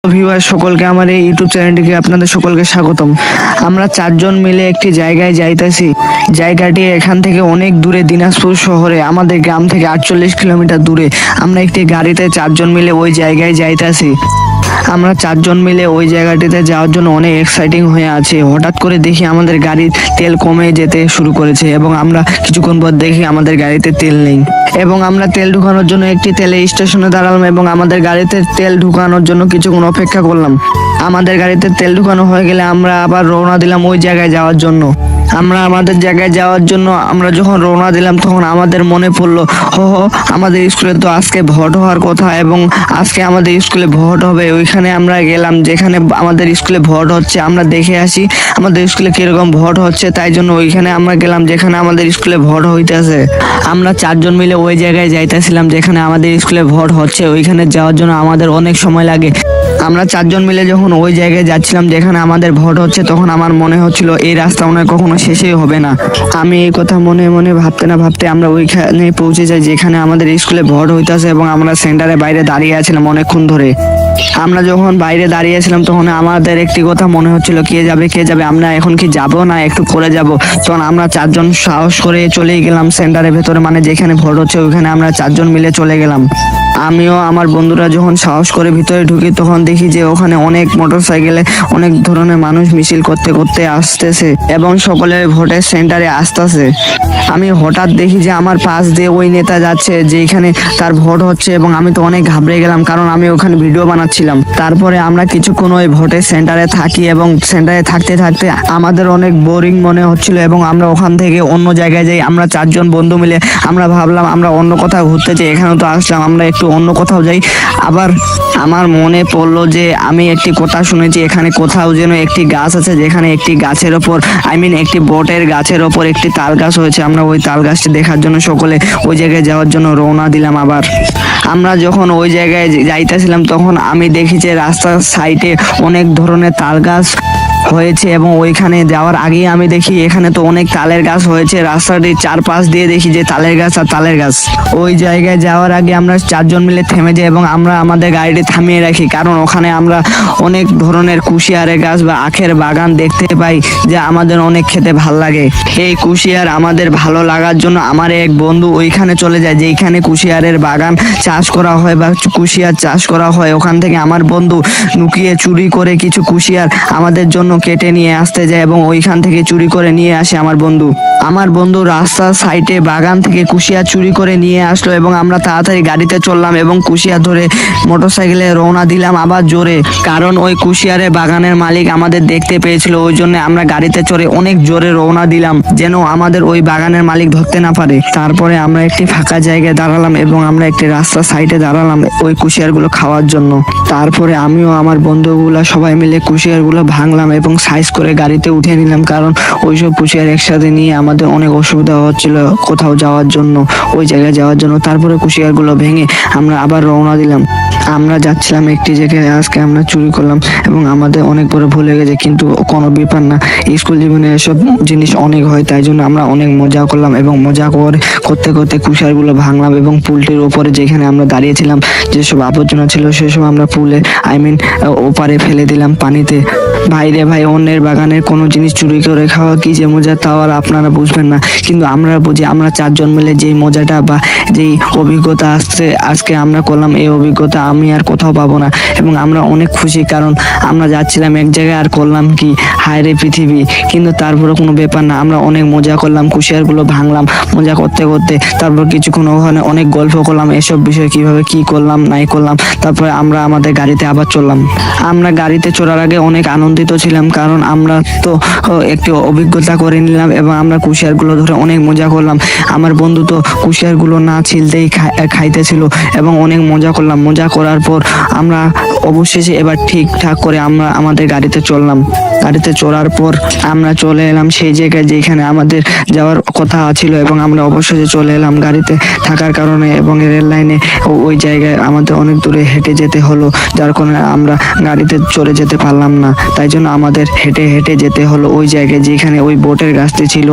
Viewer সকলকে আমার এই ইউটিউব চ্যানেলটিকে আপনাদের সকলকে স্বাগতম। আমরা চারজন মিলে একটি জায়গায় যাইতেছি। জায়গাটি এখান থেকে অনেক দূরে, দিনাজপুর শহরে, আমাদের গ্রাম থেকে 48 কিলোমিটার দূরে। আমরা একটি গাড়িতে চারজন মিলে ওই জায়গায় যাইতেছি। আমরা চারজন মিলে ওই জায়গাটিতে যাওয়ার জন্য অনেক এক্সাইটিং হয়ে আছে। হঠাৎ করে দেখি আমাদের গাড়ির তেল কমে যেতে শুরু করেছে এবং আমরা কিছুক্ষণ পর দেখি আমাদের গাড়িতে তেল নেই এবং আমরা তেল ঢুকানোর জন্য একটি তেলের স্টেশনে দাঁড়ালাম এবং আমাদের গাড়িতে তেল ঢুকানোর জন্য কিছুক্ষণ অপেক্ষা করলাম। আমাদের গাড়িতে তেল ঢুকানো হয়ে গেলে আমরা আবার রওনা দিলাম ওই জায়গায় যাওয়ার জন্য। আমরা আমাদের জায়গায় যাওয়ার জন্য আমরা যখন রওনা দিলাম তখন আমাদের মনে পড়লো, আমাদের স্কুলে তো আজকে ভোট হওয়ার কথা এবং আজকে আমাদের স্কুলে ভোট হবে। ওইখানে আমরা গেলাম যেখানে আমাদের স্কুলে ভোট হচ্ছে, আমরা দেখে আসি আমাদের স্কুলে কিরকম ভোট হচ্ছে। তাই জন্য ওইখানে আমরা গেলাম যেখানে আমাদের স্কুলে ভোট হইতেছে। আমরা চারজন মিলে ওই জায়গায় যাইতেছিলাম যেখানে আমাদের স্কুলে ভোট হচ্ছে। ওইখানে যাওয়ার জন্য আমাদের অনেক সময় লাগে। আমরা চারজন মিলে যখন ওই জায়গায় যাচ্ছিলাম যেখানে আমাদের ভোট হচ্ছে, তখন আমার মনে হচ্ছিল এই রাস্তা মনে হয় কখনো শেষই হবে না। আমি এই কথা মনে মনে ভাবতে না ভাবতে আমরা ওইখানে পৌঁছে যাই যেখানে আমাদের স্কুলে ভোট হইতেছে এবং আমরা সেন্টারের বাইরে দাঁড়িয়ে আছিলাম অনেকক্ষণ ধরে। আমরা যখন বাইরে দাঁড়িয়েছিলাম তখন আমাদের একটি কথা মনে হচ্ছিল, কে যাবে, আমরা এখন কি যাব না একটু পরে যাব। তখন আমরা চারজন সাহস করে চলেই গেলাম সেন্টারের ভেতরে, মানে যেখানে ভোট হচ্ছে ওইখানে আমরা চারজন মিলে চলে গেলাম। আমিও আমার বন্ধুরা যখন সাহস করে ভিতরে ঢুকি তখন দেখি যে ওখানে অনেক মোটরসাইকেলে অনেক ধরনের মানুষ মিছিল করতে করতে আসতেছে এবং সকলে ভোটের সেন্টারে আসতেছে। আমি হঠাৎ দেখি যে আমার পাশ দিয়ে ওই নেতা যাচ্ছে যেখানে তার ভোট হচ্ছে এবং আমি তো অনেক ঘাবড়ে গেলাম কারণ আমি ওখানে ভিডিও বানাচ্ছিলাম। তারপরে আমরা কিছুক্ষণ ওই ভোটের সেন্টারে থাকি এবং সেন্টারে থাকতে থাকতে আমাদের অনেক বোরিং মনে হচ্ছিল এবং আমরা ওখান থেকে অন্য জায়গায় যাই। আমরা চারজন বন্ধু মিলে আমরা ভাবলাম আমরা অন্য কোথাও ঘুরতে যাই, এখানে তো আসলাম, আমরা একটু অন্য কোথাও যাই। আবার আমার মনে পড়লো যে আমি একটি কথা শুনেছি এখানে কোথাও যেন একটি গাছ আছে যেখানে একটি গাছের ওপর একটি বটের গাছের ওপর একটি তাল গাছ হয়েছে। আমরা ওই তাল গাছটি দেখার জন্য সকলে ওই জায়গায় যাওয়ার জন্য রওনা দিলাম। আবার আমরা যখন ওই জায়গায় যাইতেছিলাম তখন আমি দেখি যে রাস্তার সাইডে অনেক ধরনের তাল গাছ হয়েছে এবং ওইখানে যাওয়ার আগেই আমি দেখি এখানে তো অনেক তালের গাছ হয়েছে। রাস্তাটির চারপাশ দিয়ে দেখি যে তালের গাছ আর তালের গাছ। ওই জায়গায় যাওয়ার আগে আমরা চারজন মিলে থেমে যাই এবং আমরা আমাদের গাড়িটি থামিয়ে রাখি কারণ ওখানে আমরা অনেক ধরনের কুশিয়ারের গাছ বা আখের বাগান দেখতে পাই যা আমাদের অনেক খেতে ভাল লাগে। এই কুশিয়ার আমাদের ভালো লাগার জন্য আমার এক বন্ধু ওইখানে চলে যায় যেখানে কুশিয়ারের বাগান চাষ করা হয় বা কুশিয়ার চাষ করা হয়। ওখান থেকে আমার বন্ধু লুকিয়ে চুরি করে কিছু কুশিয়ার আমাদের জন্য কেটে নিয়ে আসতে যায় এবং ওইখান থেকে চুরি করে নিয়ে আসে আমার বন্ধু রাস্তার সাইডে বাগান থেকে কুশিয়ার চুরি করে নিয়ে আসলো এবং আমরা তাড়াতাড়ি গাড়িতে চললাম এবং কুশিয়ার ধরে মোটরসাইকেলে রওনা দিলাম আবার জোরে, কারণ ওই কুশিয়ারের বাগানের মালিক আমাদের দেখতে পেয়েছিল। ওই জন্য আমরা গাড়িতে চড়ে অনেক জোরে রওনা দিলাম যেন আমাদের ওই বাগানের মালিক ধরতে না পারে। তারপরে আমরা একটি ফাঁকা জায়গায় দাঁড়ালাম এবং আমরা একটি রাস্তার সাইডে দাঁড়ালাম ওই কুশিয়ারগুলো খাওয়ার জন্য। তারপরে আমিও আমার বন্ধুগুলা সবাই মিলে কুশিয়ারগুলো ভাঙলাম এবং সাইজ করে গাড়িতে উঠিয়ে নিলাম কারণ ওইসব কুশিয়ার একসাথে নিয়ে আমাদের অনেক অসুবিধা হচ্ছিল কোথাও যাওয়ার জন্য, ওই জায়গায় যাওয়ার জন্য। তারপরে কুশিয়ারগুলো ভেঙে আমরা আবার রওনা দিলাম। আমরা যাচ্ছিলাম একটি জায়গায়, আজকে আমরা চুরি করলাম এবং আমাদের অনেক বড় ভুল হয়ে গেছে কিন্তু কোনো ব্যাপার না, স্কুল জীবনে এসব জিনিস অনেক হয় তাই জন্য আমরা অনেক মজা করলাম এবং মজা করতে করতে কুশিয়ারগুলো ভাঙলাম এবং পুলটির ওপরে যেখানে আমরা দাঁড়িয়েছিলাম যেসব আবর্জনা ছিল সেসব আমরা পুলে ওপারে ফেলে দিলাম পানিতে। ভাই অন্যের বাগানের কোনো জিনিস চুরি করে খাওয়া কি যে মজা তাও আর আপনারা বুঝবেন না, কিন্তু আমরা বুঝি। আমরা চারজন মিলে যেই মজাটা বা যেই অভিজ্ঞতা আজকে আমরা করলাম এই অভিজ্ঞতা আমি আর কোথাও পাবো না এবং আমরা অনেক খুশি কারণ আমরা যাচ্ছিলাম এক জায়গায় আর করলাম কি হায়রে পৃথিবী, কিন্তু তারপরে কোনো ব্যাপার না, আমরা অনেক মজা করলাম, কুশিয়ারগুলো ভাঙলাম মজা করতে করতে। তারপর কিছুক্ষণ ওখানে অনেক গল্প করলাম এসব বিষয়ে কিভাবে কি করলাম নাই করলাম। তারপরে আমরা আমাদের গাড়িতে আবার চললাম। আমরা গাড়িতে চড়ার আগে অনেক আনন্দিত ছিলাম কারণ আমরা তো একটি অভিজ্ঞতা করে নিলাম এবং আমরা কুশিয়ারগুলো ধরে অনেক মজা করলাম। আমার বন্ধু তো কুশিয়ারগুলো না ছিলতেই খাইতেছিল এবং অনেক মজা করলাম। মজা করার পর আমরা অবশেষে এবার ঠিকঠাক করে আমরা আমাদের গাড়িতে চললাম। গাড়িতে চড়ার পর আমরা চলে এলাম সেই জায়গায় যেখানে আমাদের যাওয়ার কথা ছিল এবং আমরা অবশেষে চলে এলাম গাড়িতে থাকার কারণে এবং রেল লাইনে ওই জায়গায় আমাদের অনেক দূরে হেঁটে যেতে হলো যার কারণে আমরা গাড়িতে চড়ে যেতে পারলাম না। তাই জন্য আমার আমাদের হেঁটে হেঁটে যেতে হলো ওই জায়গায় যেখানে ওই বটের গাছটি ছিল।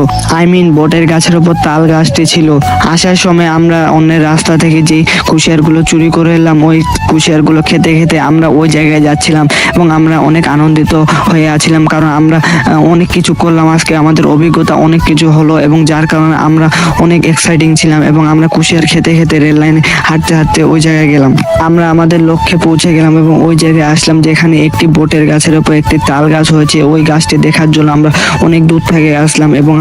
বটের গাছের উপর তাল গাছটি ছিল। আসার সময় আমরা অন্যের রাস্তা থেকে যে কুশিয়ারগুলো চুরি করে এলাম, ওই কুশিয়ারগুলো খেতে খেতে আমরা ওই জায়গায় যাচ্ছিলাম এবং আমরা অনেক আনন্দিত হয়ে আছিলাম, কারণ আমরা অনেক কিছু করলাম আজকে। আমাদের অভিজ্ঞতা অনেক কিছু হলো এবং যার কারণে আমরা অনেক এক্সাইটিং ছিলাম এবং আমরা কুশিয়ার খেতে খেতে রেল লাইনে হাঁটতে হাঁটতে ওই জায়গায় গেলাম। আমরা আমাদের লক্ষ্যে পৌঁছে গেলাম এবং ওই জায়গায় আসলাম যেখানে একটি বটের গাছের উপর একটি তাল গাছ হয়েছে। ওই গাছটি দেখার জন্য আমরা অনেক দূর থেকে আসলাম এবং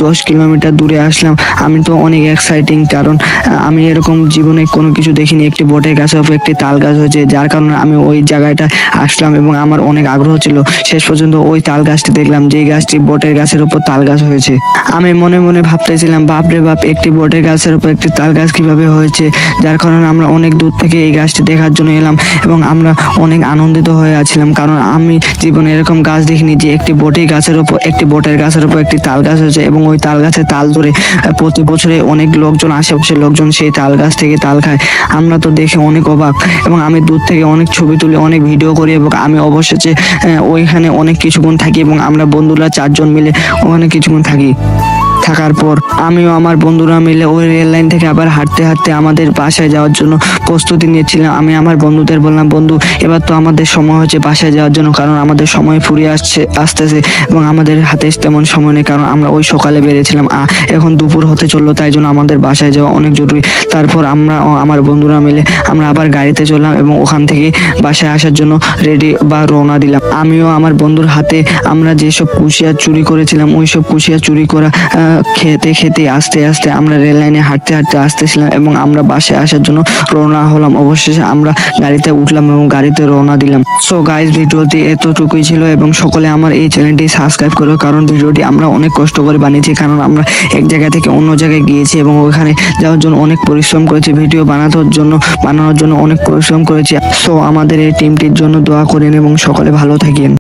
10 কিলোমিটার দূরে আসলাম। আমি তো অনেক এক্সাইটিং, কারণ আমি এরকম জীবনে কোনো কিছু দেখিনি। একটি বটের গাছের উপর একটি তাল গাছ হয়েছে, যার কারণে আমি ওই জায়গাটা আসলাম এবং আমার অনেক আগ্রহ ছিল। শেষ পর্যন্ত ওই তাল গাছটি দেখলাম, যে গাছটি বটের গাছের উপর তাল গাছ হয়েছে। আমি মনে মনে ভাবতেছিলাম, বাপরে বাপ, একটি বটের গাছের উপর একটি তাল গাছ কিভাবে হয়েছে। যার কারণে আমরা অনেক দূর থেকে এই গাছটি দেখার জন্য এলাম এবং আমরা অনেক আনন্দিত হয়ে আছিলাম, কারণ আমি জীবনে এরকম গাছ দেখিনি যে একটি বটের গাছের উপর একটি তাল গাছ হয়েছে এবং ওই তাল গাছে তাল ধরে প্রতি বছরে অনেক লোকজন, আশেপাশের লোকজন সেই তাল গাছ থেকে তাল খায়। আমরা তো দেখে অনেক অবাক এবং আমি দূর থেকে অনেক ছবি তুলি, অনেক ভিডিও করি এবং আমি অবশেষে ওইখানে অনেক কিছুক্ষণ থাকি এবং আমরা বন্ধুরা 4 জন মিলে ওখানে কিছুক্ষণ থাকার পর আমিও আমার বন্ধুরা মিলে ওই রেল লাইন থেকে আবার হাঁটতে হাঁটতে আমাদের বাসায় যাওয়ার জন্য প্রস্তুতি নিচ্ছিলাম। আমি আমার বন্ধুদের বললাম, বন্ধু, এবার তো আমাদের সময় হচ্ছে বাসায় যাওয়ার জন্য, কারণ আমাদের সময় ফুরিয়ে আসতেছে এবং আমাদের হাতে তেমন সময় নেই, কারণ আমরা ওই সকালে বেরিয়েছিলাম, এখন দুপুর হতে চললো, তাই জন্য আমাদের বাসায় যাওয়া অনেক জরুরি। তারপর আমরা আমার বন্ধুরা মিলে আমরা আবার গাড়িতে চললাম এবং ওখান থেকে বাসায় আসার জন্য রওনা দিলাম। আমিও আমার বন্ধুর হাতে আমরা যেসব কুশিয়ার চুরি করেছিলাম ওই সব কুশিয়ার চুরি করা খেতে খেতে আস্তে আস্তে আমরা রেল লাইনে হাঁটতে হাঁটতে আসতেছিলাম এবং আমরা বাসায় আসার জন্য রওনা হলাম। অবশেষে আমরা গাড়িতে উঠলাম এবং গাড়িতে রওনা দিলাম। সো গাইস, ভিডিওটি এতটুকুই ছিল এবং সকলে আমার এই চ্যানেলটি সাবস্ক্রাইব করো, কারণ ভিডিওটি আমরা অনেক কষ্ট করে বানিয়েছি, কারণ আমরা এক জায়গা থেকে অন্য জায়গায় গিয়েছি এবং ওখানে যাওয়ার জন্য অনেক পরিশ্রম করেছি। ভিডিও বানানোর জন্য অনেক পরিশ্রম করেছি। সো আমাদের এই টিমটির জন্য দোয়া করেন এবং সকলে ভালো থাকেন।